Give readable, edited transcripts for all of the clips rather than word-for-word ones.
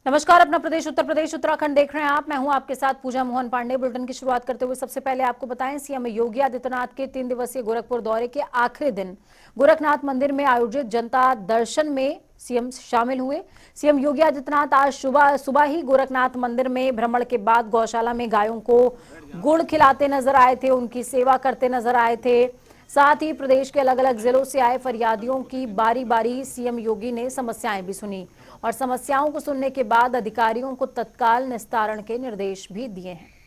नमस्कार। अपना प्रदेश उत्तर प्रदेश उत्तराखंड देख रहे हैं आप। मैं हूं आपके साथ पूजा मोहन पांडे। बुलेटिन की शुरुआत करते हुए सबसे पहले आपको बताएं, सीएम योगी आदित्यनाथ के 3 दिवसीय गोरखपुर दौरे के आखिरी दिन गोरखनाथ मंदिर में आयोजित जनता दर्शन में सीएम शामिल हुए। सीएम योगी आदित्यनाथ आज सुबह ही गोरखनाथ मंदिर में भ्रमण के बाद गौशाला में गायों को गुड़ खिलाते नजर आए थे, उनकी सेवा करते नजर आए थे। साथ ही प्रदेश के अलग अलग जिलों से आए फरियादियों की बारी बारी सीएम योगी ने समस्याएं भी सुनी और समस्याओं को सुनने के बाद अधिकारियों को तत्काल निस्तारण के निर्देश भी दिए हैं।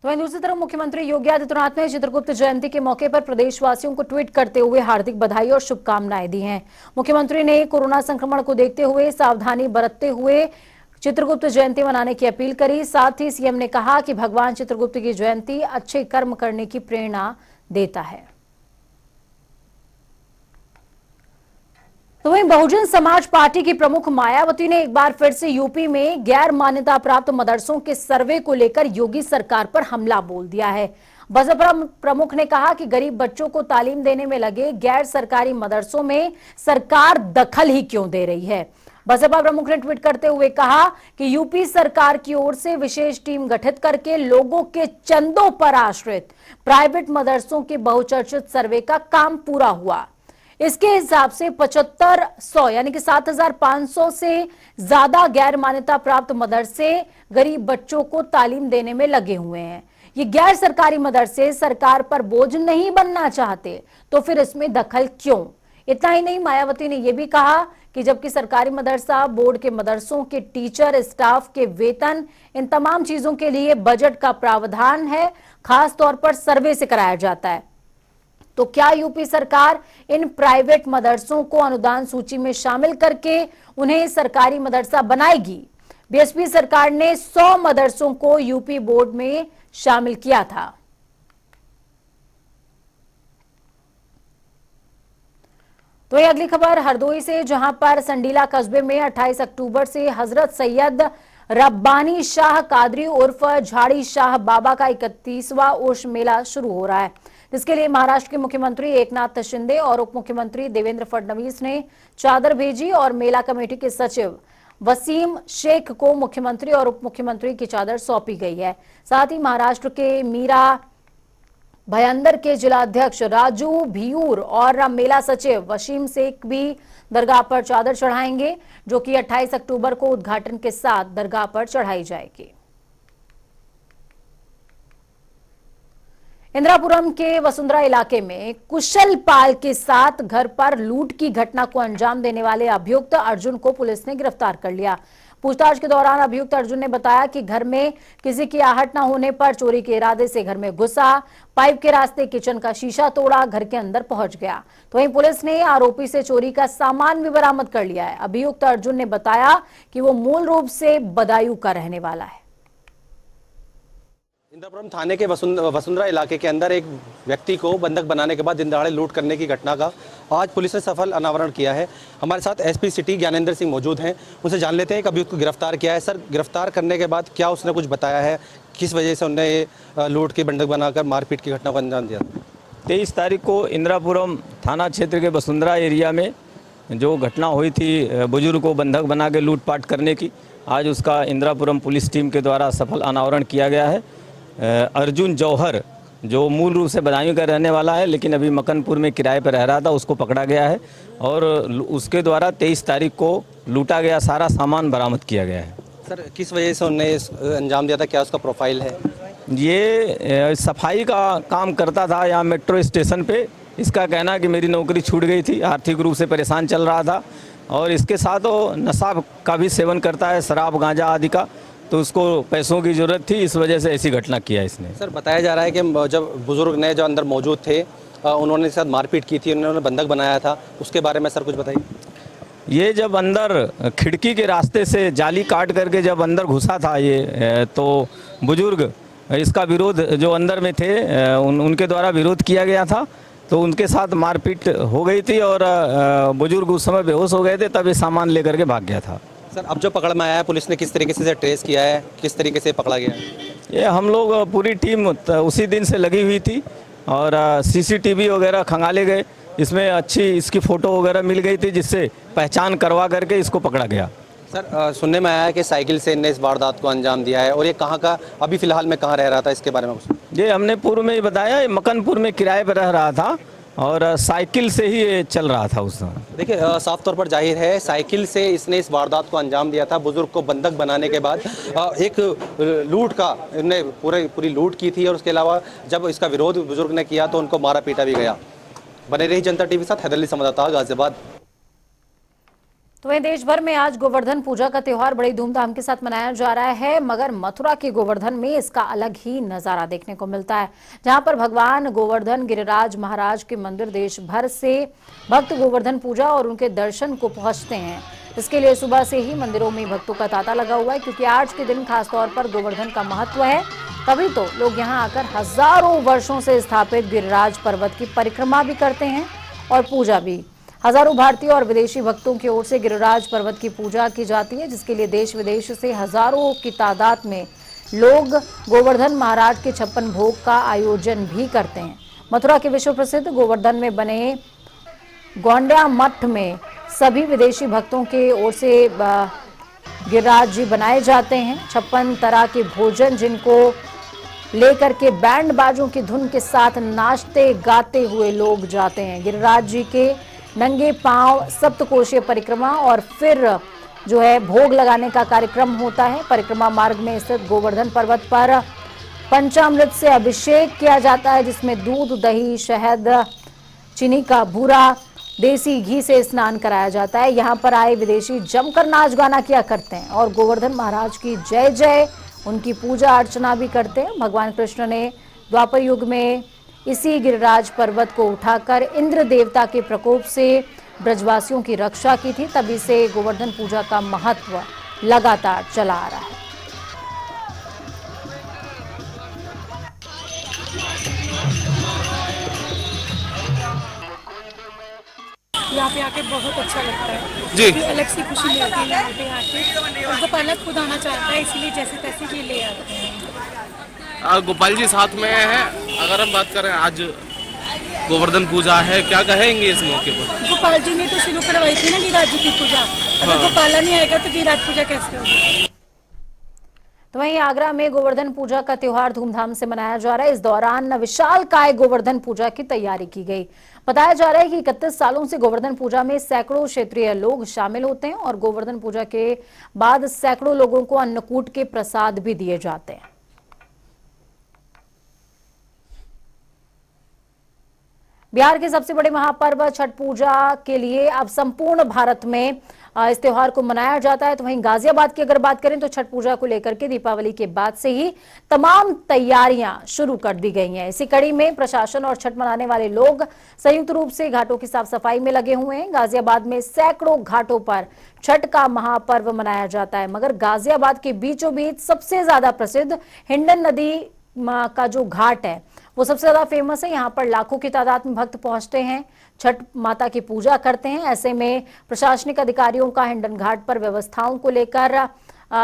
तो वहीं दूसरी तरफ मुख्यमंत्री योगी आदित्यनाथ ने चित्रगुप्त जयंती के मौके पर प्रदेशवासियों को ट्वीट करते हुए हार्दिक बधाई और शुभकामनाएं दी हैं। मुख्यमंत्री ने कोरोना संक्रमण को देखते हुए सावधानी बरतते हुए चित्रगुप्त जयंती मनाने की अपील करी। साथ ही सीएम ने कहा कि भगवान चित्रगुप्त की जयंती अच्छे कर्म करने की प्रेरणा देता है। तो वहीं बहुजन समाज पार्टी की प्रमुख मायावती ने एक बार फिर से यूपी में गैर मान्यता प्राप्त मदरसों के सर्वे को लेकर योगी सरकार पर हमला बोल दिया है। बसपा प्रमुख ने कहा कि गरीब बच्चों को तालीम देने में लगे गैर सरकारी मदरसों में सरकार दखल ही क्यों दे रही है। बसपा प्रमुख ने ट्वीट करते हुए कहा कि यूपी सरकार की ओर से विशेष टीम गठित करके लोगों के चंदों पर आश्रित प्राइवेट मदरसों के बहुचर्चित सर्वे का काम पूरा हुआ। इसके हिसाब से 7500 यानी कि 7500 से ज्यादा गैर मान्यता प्राप्त मदरसे गरीब बच्चों को तालीम देने में लगे हुए हैं। ये गैर सरकारी मदरसे सरकार पर बोझ नहीं बनना चाहते तो फिर इसमें दखल क्यों। इतना ही नहीं, मायावती ने यह भी कहा कि जबकि सरकारी मदरसा बोर्ड के मदरसों के टीचर स्टाफ के वेतन इन तमाम चीजों के लिए बजट का प्रावधान है, खास तौर पर सर्वे से कराया जाता है। तो क्या यूपी सरकार इन प्राइवेट मदरसों को अनुदान सूची में शामिल करके उन्हें सरकारी मदरसा बनाएगी। बीएसपी सरकार ने 100 मदरसों को यूपी बोर्ड में शामिल किया था। तो ये अगली खबर हरदोई से, जहां पर संडीला कस्बे में 28 अक्टूबर से हजरत सैयद रब्बानी शाह कादरी उर्फ झाड़ी शाह बाबा का 31वां उर्स मेला शुरू हो रहा है, जिसके लिए महाराष्ट्र के मुख्यमंत्री एकनाथ शिंदे और उप मुख्यमंत्री देवेंद्र फडणवीस ने चादर भेजी और मेला कमेटी के सचिव वसीम शेख को मुख्यमंत्री और उप मुख्यमंत्री की चादर सौंपी गई है। साथ ही महाराष्ट्र के मीरा भयंदर के जिलाध्यक्ष राजू भियूर और मेला सचिव वसीम शेख भी दरगाह पर चादर चढ़ाएंगे, जो कि 28 अक्टूबर को उद्घाटन के साथ दरगाह पर चढ़ाई जाएगी। इंदिरापुरम के वसुंधरा इलाके में कुशल पाल के साथ घर पर लूट की घटना को अंजाम देने वाले अभियुक्त अर्जुन को पुलिस ने गिरफ्तार कर लिया। पूछताछ के दौरान अभियुक्त अर्जुन ने बताया कि घर में किसी की आहट न होने पर चोरी के इरादे से घर में घुसा, पाइप के रास्ते किचन का शीशा तोड़ा, घर के अंदर पहुंच गया। तो वहीं पुलिस ने आरोपी से चोरी का सामान भी बरामद कर लिया है। अभियुक्त अर्जुन ने बताया कि वो मूल रूप से बदायूं का रहने वाला है। इंदिरापुरम थाने के वसुंधरा इलाके के अंदर एक व्यक्ति को बंधक बनाने के बाद दिन दहाड़े लूट करने की घटना का आज पुलिस ने सफल अनावरण किया है। हमारे साथ एसपी सिटी ज्ञानेंद्र सिंह मौजूद हैं, उनसे जान लेते हैं कि अभियुक्त को गिरफ्तार किया है। सर, गिरफ्तार करने के बाद क्या उसने कुछ बताया है, किस वजह से उन्होंने ये लूट के बंधक बनाकर मारपीट की घटना को अंजाम दिया? 23 तारीख को इंदिरापुरम थाना क्षेत्र के वसुंधरा एरिया में जो घटना हुई थी बुजुर्ग को बंधक बना के लूटपाट करने की, आज उसका इंदिरापुरम पुलिस टीम के द्वारा सफल अनावरण किया गया है। अर्जुन जौहर जो मूल रूप से बदायूं का रहने वाला है लेकिन अभी मकनपुर में किराए पर रह रहा था, उसको पकड़ा गया है और उसके द्वारा 23 तारीख को लूटा गया सारा सामान बरामद किया गया है। सर, किस वजह से उन्होंने अंजाम दिया था, क्या उसका प्रोफाइल है? ये सफाई का काम करता था यहाँ मेट्रो स्टेशन पे। इसका कहना कि मेरी नौकरी छूट गई थी, आर्थिक रूप से परेशान चल रहा था और इसके साथ वो नशा का भी सेवन करता है, शराब गांजा आदि का, तो उसको पैसों की ज़रूरत थी, इस वजह से ऐसी घटना किया इसने। सर, बताया जा रहा है कि जब बुजुर्ग ने जो अंदर मौजूद थे उन्होंने साथ मारपीट की थी, उन्होंने बंधक बनाया था, उसके बारे में सर कुछ बताइए। ये जब अंदर खिड़की के रास्ते से जाली काट करके जब अंदर घुसा था ये, तो बुजुर्ग इसका विरोध जो अंदर में थे उनके द्वारा विरोध किया गया था, तो उनके साथ मारपीट हो गई थी और बुजुर्ग उस समय बेहोश हो गए थे, तब ये सामान लेकर के भाग गया था। सर अब जो पकड़ में आया है पुलिस ने किस तरीके से ट्रेस किया है, किस तरीके से पकड़ा गया है? ये हम लोग पूरी टीम उसी दिन से लगी हुई थी और सीसीटीवी वगैरह खंगाले गए, इसमें अच्छी इसकी फ़ोटो वगैरह मिल गई थी जिससे पहचान करवा करके इसको पकड़ा गया। सर सुनने में आया है कि साइकिल से इनने इस वारदात को अंजाम दिया है, और ये कहाँ का अभी फिलहाल में कहाँ रह रहा था, इसके बारे में कुछ? ये हमने पूर्व में ही बताया, ये मकनपुर में किराए पर रह रहा था और साइकिल से ही ये चल रहा था उस समय। देखिए साफ तौर पर जाहिर है साइकिल से इसने इस वारदात को अंजाम दिया था। बुजुर्ग को बंधक बनाने के बाद एक लूट का इन्हें पूरी लूट की थी, और उसके अलावा जब इसका विरोध बुजुर्ग ने किया तो उनको मारा पीटा भी गया। बने रही जनता टीवी साथ, हैदर अली संवाददाता, गाजियाबाद। तो वहीं देश भर में आज गोवर्धन पूजा का त्योहार बड़ी धूमधाम के साथ मनाया जा रहा है, मगर मथुरा के गोवर्धन में इसका अलग ही नजारा देखने को मिलता है, जहां पर भगवान गोवर्धन गिरिराज महाराज के मंदिर देश भर से भक्त गोवर्धन पूजा और उनके दर्शन को पहुंचते हैं। इसके लिए सुबह से ही मंदिरों में भक्तों का तांता लगा हुआ है, क्योंकि आज के दिन खासतौर पर गोवर्धन का महत्व है। तभी तो लोग यहाँ आकर हजारों वर्षों से स्थापित गिरिराज पर्वत की परिक्रमा भी करते हैं और पूजा भी। हजारों भारतीय और विदेशी भक्तों की ओर से गिरिराज पर्वत की पूजा की जाती है, जिसके लिए देश विदेश से हजारों की तादाद में लोग गोवर्धन महाराज के 56 भोग का आयोजन भी करते हैं। मथुरा के विश्व प्रसिद्ध गोवर्धन में बने गोंड्या मठ में सभी विदेशी भक्तों के ओर से गिरिराज जी बनाए जाते हैं। 56 तरह के भोजन जिनको लेकर के बैंड बाजों की धुन के साथ नाचते गाते हुए लोग जाते हैं। गिरिराज जी के नंगे पांव सप्तकोशीय परिक्रमा और फिर जो है भोग लगाने का कार्यक्रम होता है। परिक्रमा मार्ग में स्थित गोवर्धन पर्वत पर पंचामृत से अभिषेक किया जाता है, जिसमें दूध, दही, शहद, चीनी का बूरा, देसी घी से स्नान कराया जाता है। यहाँ पर आए विदेशी जमकर नाच गाना किया करते हैं और गोवर्धन महाराज की जय जय, उनकी पूजा अर्चना भी करते हैं। भगवान कृष्ण ने द्वापर युग में इसी गिरिराज पर्वत को उठाकर इंद्र देवता के प्रकोप से ब्रजवासियों की रक्षा की थी। तभी से गोवर्धन पूजा का महत्व लगातार चला आ रहा है। यहाँ पे आके बहुत अच्छा लगता है जी। अलग सी खुशी मिलती है यहाँ पे आके, और गोपालक खुद आना चाहता है, इसलिए जैसे तैसे ये ले आते हैं। गोपाल जी साथ में है। अगर हम बात करें आज गोवर्धन पूजा है, क्या कहेंगे इस मौके पर? गोपाल जी ने तो शुरू करवाई थी ना गिरिराज जी की पूजा, अगर गोपाला नहीं आएगा तो गिरिराज पूजा कैसे होगी? तो वहीं आगरा में गोवर्धन पूजा का त्योहार धूमधाम से मनाया जा रहा है। इस दौरान विशालकाय गोवर्धन पूजा की तैयारी की गई। बताया जा रहा है कि 31 सालों से गोवर्धन पूजा में सैकड़ों क्षेत्रीय लोग शामिल होते हैं और गोवर्धन पूजा के बाद सैकड़ों लोगों को अन्नकूट के प्रसाद भी दिए जाते हैं। बिहार के सबसे बड़े महापर्व छठ पूजा के लिए अब संपूर्ण भारत में इस त्योहार को मनाया जाता है। तो वहीं गाजियाबाद की अगर बात करें तो छठ पूजा को लेकर के दीपावली के बाद से ही तमाम तैयारियां शुरू कर दी गई हैं। इसी कड़ी में प्रशासन और छठ मनाने वाले लोग संयुक्त रूप से घाटों की साफ सफाई में लगे हुए हैं। गाजियाबाद में सैकड़ों घाटों पर छठ का महापर्व मनाया जाता है, मगर गाजियाबाद के बीचों बीच सबसे ज्यादा प्रसिद्ध हिंडन नदी का जो घाट है वो सबसे ज्यादा फेमस है। यहाँ पर लाखों की तादाद में भक्त पहुंचते हैं, छठ माता की पूजा करते हैं। ऐसे में प्रशासनिक अधिकारियों का हिंडन घाट पर व्यवस्थाओं को लेकर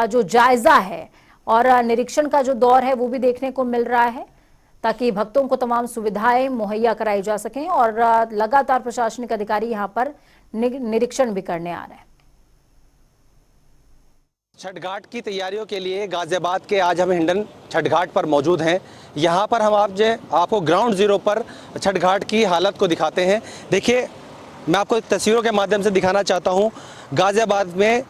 जो जायजा है और निरीक्षण का जो दौर है वो भी देखने को मिल रहा है, ताकि भक्तों को तमाम सुविधाएं मुहैया कराई जा सकें। और लगातार प्रशासनिक अधिकारी यहाँ पर निरीक्षण भी करने आ रहे हैं। छठ घाट की तैयारियों के लिए गाजियाबाद के आज हम हिंडन छठ घाट पर मौजूद हैं। यहाँ पर हम आपको ग्राउंड जीरो पर छठ घाट की हालत को दिखाते हैं। देखिए, मैं आपको तस्वीरों के माध्यम से दिखाना चाहता हूँ। गाजियाबाद में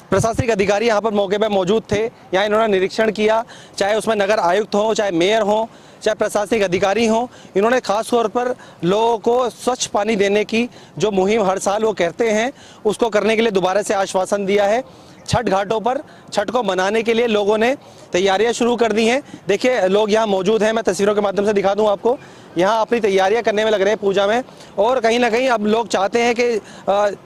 प्रशासनिक अधिकारी यहाँ पर मौके पर मौजूद थे। यहाँ इन्होंने निरीक्षण किया, चाहे उसमें नगर आयुक्त हो, चाहे मेयर हो, चाहे प्रशासनिक अधिकारी हों। इन्होंने खास तौर पर लोगों को स्वच्छ पानी देने की जो मुहिम हर साल वो कहते हैं, उसको करने के लिए दोबारा से आश्वासन दिया है। छठ घाटों पर छठ को मनाने के लिए लोगों ने तैयारियां शुरू कर दी हैं। देखिए, लोग यहाँ मौजूद हैं, मैं तस्वीरों के माध्यम से दिखा दूं आपको। यहाँ अपनी तैयारियां करने में लग रहे हैं पूजा में, और कहीं ना कहीं अब लोग चाहते हैं कि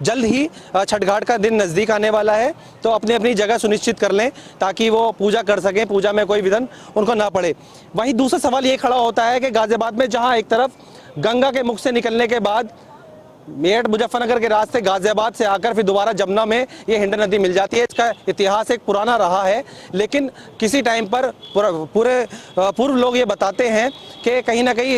जल्द ही छठ घाट का दिन नज़दीक आने वाला है, तो अपनी अपनी जगह सुनिश्चित कर लें ताकि वो पूजा कर सकें, पूजा में कोई विघ्न उनको ना पड़े। वहीं दूसरा सवाल ये खड़ा होता है कि गाजियाबाद में जहाँ एक तरफ गंगा के मुख से निकलने के बाद मेरठ मुजफ्फरनगर के रास्ते गाजियाबाद से आकर फिर दोबारा जमुना में ये हिंडन नदी मिल जाती है। इसका इतिहास एक पुराना रहा है, लेकिन किसी टाइम पर पूर्व लोग ये बताते हैं कि कहीं ना कहीं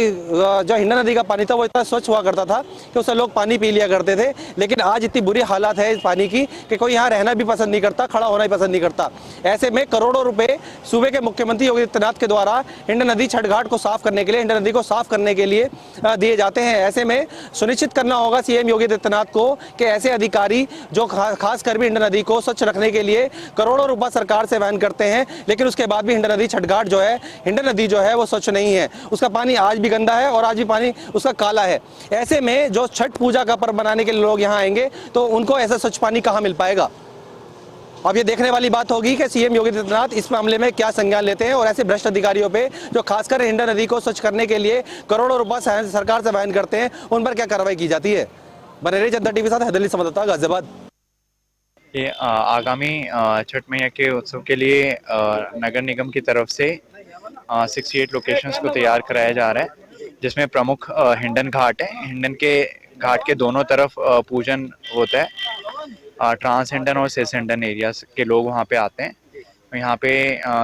जो हिंडन नदी का पानी था वो इतना स्वच्छ हुआ करता था कि उससे लोग पानी पी लिया करते थे। लेकिन आज इतनी बुरी हालत है इस पानी की कि कोई यहाँ रहना भी पसंद नहीं करता, खड़ा होना भी पसंद नहीं करता। ऐसे में करोड़ों रुपए सूबे के मुख्यमंत्री योगी आदित्यनाथ के द्वारा हिंडन नदी छठ घाट को साफ करने के लिए, हिंडन नदी को साफ करने के लिए दिए जाते हैं। ऐसे में सुनिश्चित करना होगा सीएम योगी आदित्यनाथ को कि ऐसे अधिकारी जो खासकर भी हिंडन नदी को स्वच्छ रखने के लिए करोड़ों रुपए सरकार से वहन करते हैं, लेकिन उसके बाद भी हिंडन नदी छठ घाट जो है, हिंडन नदी जो है वो स्वच्छ नहीं है। उसका पानी आज भी गंदा है और आज भी पानी उसका काला है। ऐसे में जो छठ पूजा का पर्व मनाने के लिए लोग यहाँ आएंगे तो उनको ऐसा स्वच्छ पानी कहाँ मिल पाएगा। अब ये देखने वाली बात होगी कि सीएम योगी आदित्यनाथ इस मामले में क्या संज्ञान लेते हैं और ऐसे भ्रष्ट अधिकारियों पे जो खासकर हिंडन नदी को स्वच्छ करने के लिए करोड़ों रुपए सरकार से वहन करते हैं, उन पर क्या कार्रवाई की जाती है। बने रहिए जनता टीवी साथ, हैदरअली संवाददाता, गाजियाबाद। ये आगामी छठ मैया के उत्सव के लिए नगर निगम की तरफ से 68 लोकेशंस को तैयार कराया जा रहा है, जिसमें प्रमुख हिंडन घाट है। हिंडन के घाट के दोनों तरफ पूजन होता है। ट्रांस हिंडन और सेस हिंडन एरिया के लोग वहाँ पे आते हैं। यहाँ पे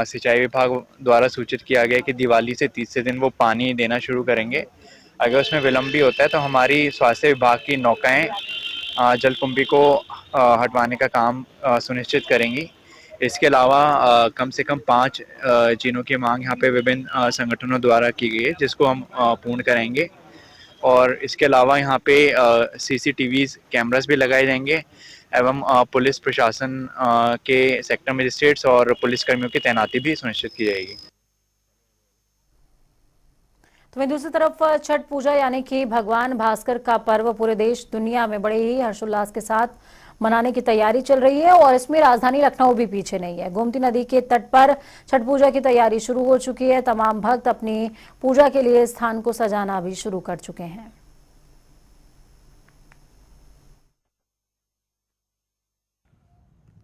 सिंचाई विभाग द्वारा सूचित किया गया कि दिवाली से तीसरे दिन वो पानी देना शुरू करेंगे। अगर उसमें विलम्ब भी होता है तो हमारी स्वास्थ्य विभाग की नौकाएं जलकुंभी को हटवाने का काम सुनिश्चित करेंगी। इसके अलावा कम से कम 5 जिनों की मांग यहाँ पे विभिन्न संगठनों द्वारा की गई है, जिसको हम पूर्ण कराएंगे। और इसके अलावा यहाँ पे CCTVs कैमरास भी लगाए जाएंगे एवं पुलिस प्रशासन के सेक्टर मजिस्ट्रेट्स और पुलिस कर्मियों की तैनाती भी सुनिश्चित की जाएगी। तो वहीं दूसरी तरफ छठ पूजा यानी कि भगवान भास्कर का पर्व पूरे देश दुनिया में बड़े ही हर्षोल्लास के साथ मनाने की तैयारी चल रही है और इसमें राजधानी लखनऊ भी पीछे नहीं है। गोमती नदी के तट पर छठ पूजा की तैयारी शुरू हो चुकी है। तमाम भक्त अपनी पूजा के लिए स्थान को सजाना भी शुरू कर चुके हैं।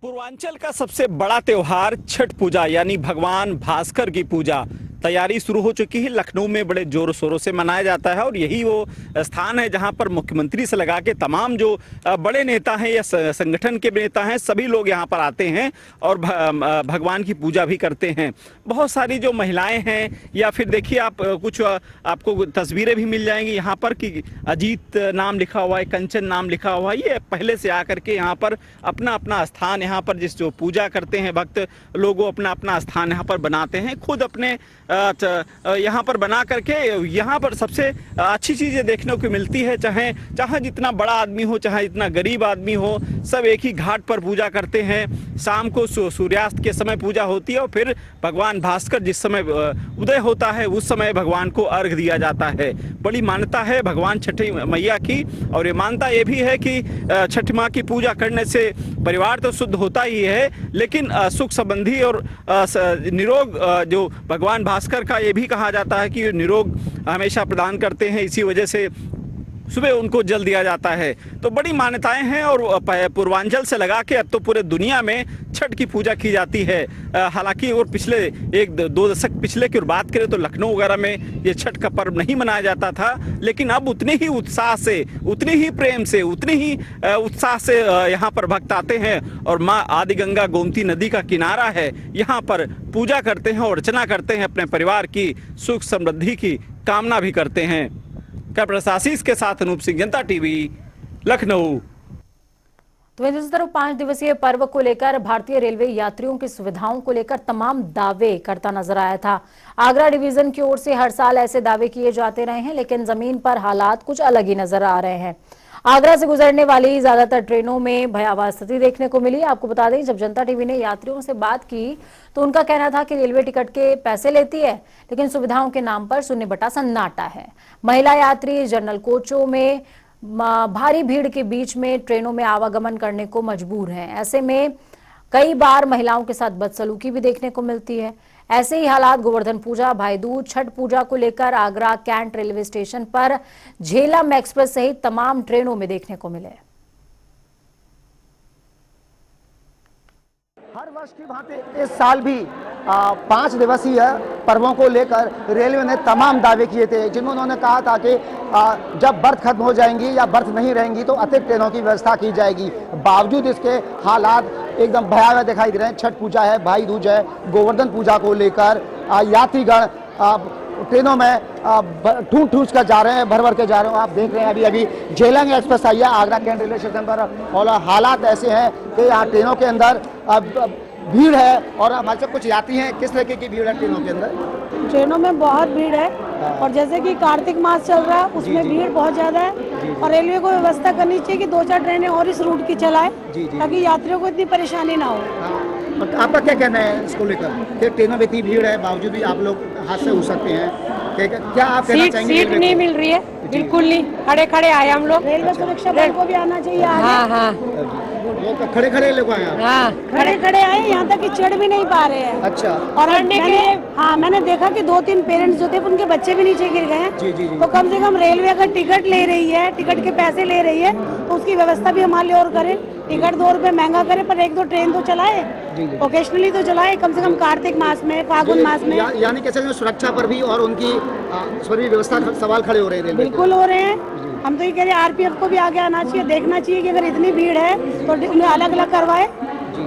पूर्वांचल का सबसे बड़ा त्योहार छठ पूजा यानी भगवान भास्कर की पूजा तैयारी शुरू हो चुकी है। लखनऊ में बड़े जोरों शोरों से मनाया जाता है और यही वो स्थान है जहां पर मुख्यमंत्री से लगा के तमाम जो बड़े नेता हैं या संगठन के नेता हैं, सभी लोग यहां पर आते हैं और भगवान की पूजा भी करते हैं। बहुत सारी जो महिलाएं हैं या फिर देखिए आप कुछ आपको तस्वीरें भी मिल जाएंगी यहाँ पर कि अजीत नाम लिखा हुआ है, कंचन नाम लिखा हुआ है। ये पहले से आकर के यहाँ पर अपना अपना स्थान यहाँ पर जिस जो पूजा करते हैं भक्त लोग अपना अपना स्थान यहाँ पर बनाते हैं, खुद अपने यहाँ पर बना करके। यहाँ पर सबसे अच्छी चीज़ देखने को मिलती है, चाहे जितना बड़ा आदमी हो, चाहे जितना गरीब आदमी हो, सब एक ही घाट पर पूजा करते हैं। शाम को सूर्यास्त के समय पूजा होती है और फिर भगवान भास्कर जिस समय उदय होता है उस समय भगवान को अर्घ दिया जाता है। बड़ी मान्यता है भगवान छठी मैया की और ये मान्यता ये भी है कि छठ माँ की पूजा करने से परिवार तो शुद्ध होता ही है, लेकिन सुख संबंधी और निरोग जो भगवान भास्कर का ये भी कहा जाता है कि निरोग हमेशा प्रदान करते हैं। इसी वजह से सुबह उनको जल दिया जाता है। तो बड़ी मान्यताएं हैं और पूर्वांचल से लगा के अब तो पूरे दुनिया में छठ की पूजा की जाती है। हालांकि और पिछले 1-2 दशक पिछले की बात करें तो लखनऊ वगैरह में ये छठ का पर्व नहीं मनाया जाता था, लेकिन अब उतने ही उत्साह से, उतने ही प्रेम से, उतने ही उत्साह से यहाँ पर भक्त आते हैं और माँ आदि गंगा गोमती नदी का किनारा है, यहाँ पर पूजा करते हैं और अर्चना करते हैं, अपने परिवार की सुख समृद्धि की कामना भी करते हैं। प्रशासीस के साथ अनूप सिंह, जनता टीवी, लखनऊ। तो दूसरी तरफ 5 दिवसीय पर्व को लेकर भारतीय रेलवे यात्रियों की सुविधाओं को लेकर तमाम दावे करता नजर आया था। आगरा डिवीजन की ओर से हर साल ऐसे दावे किए जाते रहे हैं, लेकिन जमीन पर हालात कुछ अलग ही नजर आ रहे हैं। आगरा से गुजरने वाली ज्यादातर ट्रेनों में भयावह स्थिति देखने को मिली। आपको बता दें, जब जनता टीवी ने यात्रियों से बात की तो उनका कहना था कि रेलवे टिकट के पैसे लेती है, लेकिन सुविधाओं के नाम पर शून्य बटा सन्नाटा है। महिला यात्री जनरल कोचों में भारी भीड़ के बीच में ट्रेनों में आवागमन करने को मजबूर हैं। ऐसे में कई बार महिलाओं के साथ बदसलूकी भी देखने को मिलती है। ऐसे ही हालात गोवर्धन पूजा, भाई दूज, छठ पूजा को लेकर आगरा कैंट रेलवे स्टेशन पर झेलम एक्सप्रेस सहित तमाम ट्रेनों में देखने को मिले। हर वर्ष वर्ष की भांति इस साल भी 5 दिवसीय पर्वों को लेकर रेलवे ने तमाम दावे किए थे, जिनमें उन्होंने कहा था कि जब बर्थ खत्म हो जाएंगी या बर्थ नहीं रहेंगी तो अतिरिक्त ट्रेनों की व्यवस्था की जाएगी। बावजूद इसके हालात एकदम भयावह दिखाई दे रहे हैं। छठ पूजा है, भाई दूज है, गोवर्धन पूजा को लेकर यात्रीगण ट्रेनों में ठूस कर जा रहे हैं, भर के जा रहे हैं। आप देख रहे हैं अभी झेलम एक्सप्रेस आई है आगरा कैंट रेलवे स्टेशन पर, और हालात ऐसे हैं कि यहाँ ट्रेनों के अंदर भीड़ है। और हमारे साथ कुछ यात्री हैं, किस तरीके की भीड़ है ट्रेनों के अंदर? ट्रेनों में बहुत भीड़ है, और जैसे कि कार्तिक मास चल रहा है उसमें भीड़ बहुत ज्यादा है, और रेलवे को व्यवस्था करनी चाहिए कि 2-4 ट्रेनें और इस रूट की चलाए ताकि यात्रियों को इतनी परेशानी ना हो। आपका क्या कहना है इसको लेकर? ट्रेनों में इतनी भीड़ है बावजूद भी आप लोग हादसे हो सकते हैं, क्या आप कहना चाहेंगे? सीट नहीं मिल रही है, बिल्कुल नहीं, खड़े खड़े आए हम लोग। रेलवे सुरक्षा बल को भी आना चाहिए। हाँ, खड़े खड़े लोग आए? हाँ, खड़े खड़े आए, यहाँ तक कि चढ़ भी नहीं पा रहे हैं। अच्छा। और मैंने देखा कि 2-3 पेरेंट्स जो थे उनके बच्चे भी नीचे गिर गए हैं। तो कम से कम रेलवे अगर टिकट ले रही है, टिकट के पैसे ले रही है, तो उसकी व्यवस्था भी हमारे लिए और करे। टिकट 2 रुपए महंगा करे, पर 1-2 ट्रेन तो चलाए, ओकेशनली तो चलाए, कम से कम कार्तिक मास में, फागुन मास में। यानी कैसे सुरक्षा पर भी और उनकी व्यवस्था सवाल खड़े हो रहे हैं? बिल्कुल हो रहे हैं। हम तो ये कह रहे हैं आरपीएफ को भी आगे आना चाहिए, देखना चाहिए कि अगर इतनी भीड़ है तो उन्हें अलग अलग करवाए।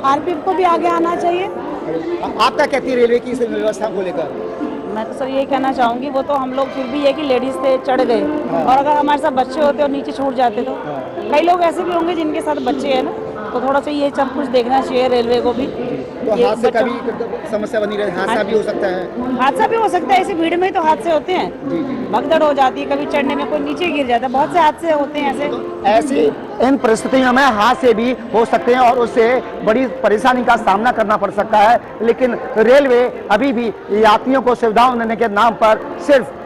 आरपीएफ को भी आगे आना चाहिए। आप क्या कहती है रेलवे की इस व्यवस्था को लेकर? मैं तो सर यही कहना चाहूँगी, वो तो हम लोग फिर भी है कि लेडीज थे, चढ़ गए, और अगर हमारे साथ बच्चे होते और नीचे छूट जाते तो कई लोग ऐसे भी होंगे जिनके साथ बच्चे हैं ना, तो थोड़ा सा ये सब कुछ देखना चाहिए रेलवे को भी। तो हादसे का भी समस्या बनी रहे, हादसा भी हो सकता है। हादसा भी हो सकता है, ऐसी भीड़ में तो हादसे होते हैं, भगदड़ हो जाती है, कभी चढ़ने में कोई नीचे गिर जाता है, बहुत से हादसे होते हैं ऐसे। ऐसी इन परिस्थितियों में हादसे भी हो सकते हैं और उससे बड़ी परेशानी का सामना करना पड़ सकता है। लेकिन रेलवे अभी भी यात्रियों को सुविधाओं देने के नाम पर सिर्फ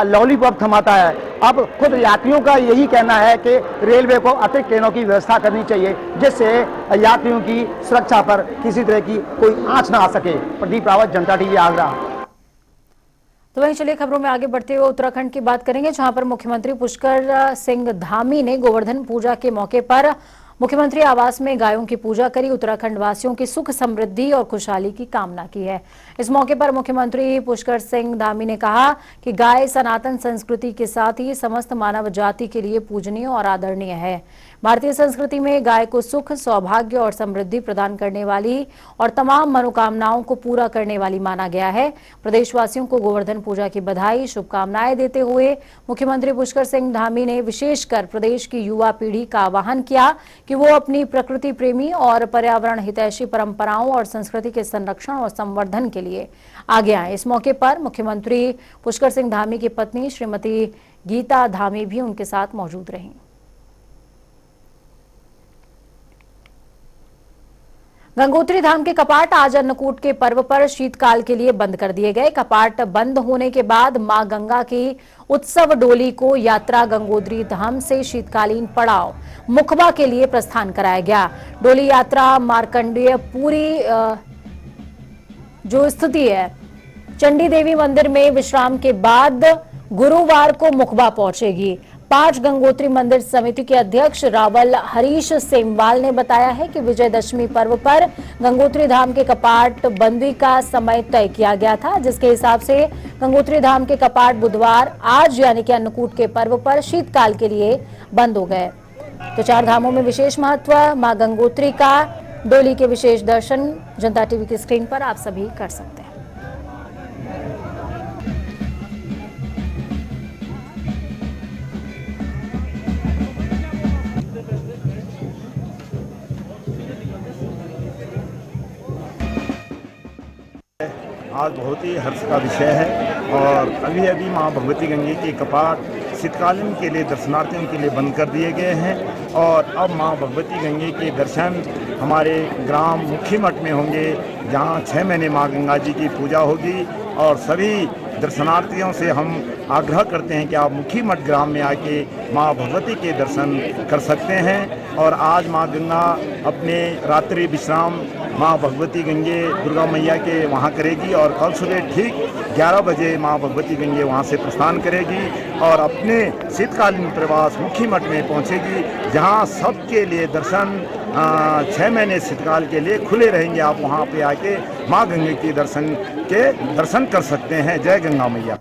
लॉलीपॉप थमाता है। अब खुद यात्रियों का यही कहना है कि रेलवे को अतिरिक्त ट्रेनों की व्यवस्था करनी चाहिए, जिससे यात्रियों की सुरक्षा पर किसी तरह की कोई आंच ना आ सके। प्रदीप रावत, जनता टीवी, आगरा। तो वहीं चलिए खबरों में आगे बढ़ते हुए उत्तराखंड की बात करेंगे, जहां पर मुख्यमंत्री पुष्कर सिंह धामी ने गोवर्धन पूजा के मौके पर मुख्यमंत्री आवास में गायों की पूजा करी। उत्तराखंड वासियों की सुख समृद्धि और खुशहाली की कामना की है। इस मौके पर मुख्यमंत्री पुष्कर सिंह धामी ने कहा कि गाय सनातन संस्कृति के साथ ही समस्त मानव जाति के लिए पूजनीय और आदरणीय है। भारतीय संस्कृति में गाय को सुख, सौभाग्य और समृद्धि प्रदान करने वाली और तमाम मनोकामनाओं को पूरा करने वाली माना गया है। प्रदेशवासियों को गोवर्धन पूजा की बधाई, शुभकामनाएं देते हुए मुख्यमंत्री पुष्कर सिंह धामी ने विशेषकर प्रदेश की युवा पीढ़ी का आह्वान किया कि वो अपनी प्रकृति प्रेमी और पर्यावरण हितैषी परंपराओं और संस्कृति के संरक्षण और संवर्धन के लिए आगे आए। इस मौके पर मुख्यमंत्री पुष्कर सिंह धामी की पत्नी श्रीमती गीता धामी भी उनके साथ मौजूद रहीं। गंगोत्री धाम के कपाट आज अन्नकूट के पर्व पर शीतकाल के लिए बंद कर दिए गए। कपाट बंद होने के बाद मां गंगा की उत्सव डोली को यात्रा गंगोत्री धाम से शीतकालीन पड़ाव मुखबा के लिए प्रस्थान कराया गया। डोली यात्रा मार्कंडेय पूरी जो स्थिति है चंडी देवी मंदिर में विश्राम के बाद गुरुवार को मुखबा पहुंचेगी। 5 गंगोत्री मंदिर समिति के अध्यक्ष रावल हरीश सेमवाल ने बताया है कि विजयदशमी पर्व पर गंगोत्री धाम के कपाट बंदी का समय तय किया गया था, जिसके हिसाब से गंगोत्री धाम के कपाट बुधवार आज यानी कि अन्नकूट के पर्व पर शीतकाल के लिए बंद हो गए। तो 4 धामों में विशेष महत्व, मां गंगोत्री का डोली के विशेष दर्शन जनता टीवी की स्क्रीन पर आप सभी कर सकते हैं। आज बहुत ही हर्ष का विषय है और अभी अभी मां भगवती गंगे के कपाट शीतकालीन के लिए दर्शनार्थियों के लिए बंद कर दिए गए हैं और अब मां भगवती गंगे के दर्शन हमारे ग्राम मुखी मठ में होंगे, जहां 6 महीने मां गंगा जी की पूजा होगी। और सभी दर्शनार्थियों से हम आग्रह करते हैं कि आप मुखी मठ ग्राम में आके मां भगवती के दर्शन कर सकते हैं। और आज मां गंगा अपने रात्रि विश्राम मां भगवती गंगे दुर्गा मैया के वहाँ करेगी और कल सुबह ठीक 11 बजे मां भगवती गंगे वहाँ से प्रस्थान करेगी और अपने शीतकालीन प्रवास मुखी मठ में पहुँचेगी, जहाँ सबके लिए दर्शन 6 महीने शीतकाल के लिए खुले रहेंगे। आप वहाँ पे आके माँ गंगा के दर्शन कर सकते हैं। जय गंगा मैया।